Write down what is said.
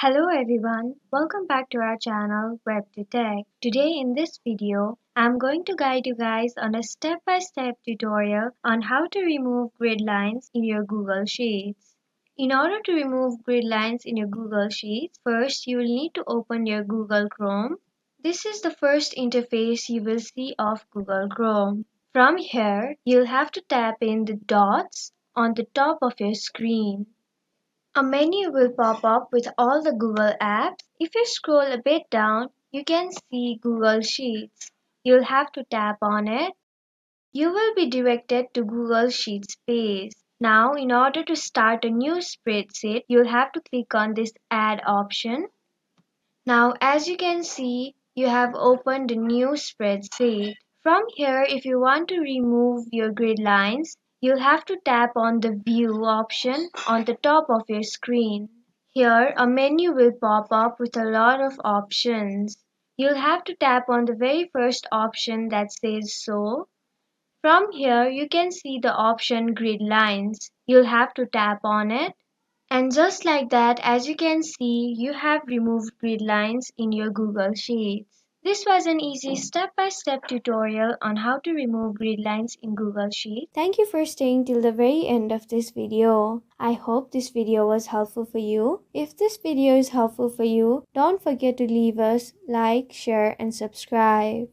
Hello everyone, welcome back to our channel WebToTech. Today in this video, I'm going to guide you guys on a step-by-step tutorial on how to remove grid lines in your Google Sheets. In order to remove grid lines in your Google Sheets, first you will need to open your Google Chrome. This is the first interface you will see of Google Chrome. From here, you'll have to tap in the dots on the top of your screen. A menu will pop up with all the Google apps. If you scroll a bit down, you can see Google Sheets. You'll have to tap on it. You will be directed to Google Sheets page. Now, in order to start a new spreadsheet, you'll have to click on this Add option. Now, as you can see, you have opened a new spreadsheet. From here, if you want to remove your grid lines, you'll have to tap on the View option on the top of your screen. Here, a menu will pop up with a lot of options. You'll have to tap on the very first option that says Show. From here, you can see the option Grid Lines. You'll have to tap on it. And just like that, as you can see, you have removed grid lines in your Google Sheets. This was an easy step-by-step tutorial on how to remove grid lines in Google Sheets. Thank you for staying till the very end of this video. I hope this video was helpful for you. If this video is helpful for you, don't forget to leave us like, share, and subscribe.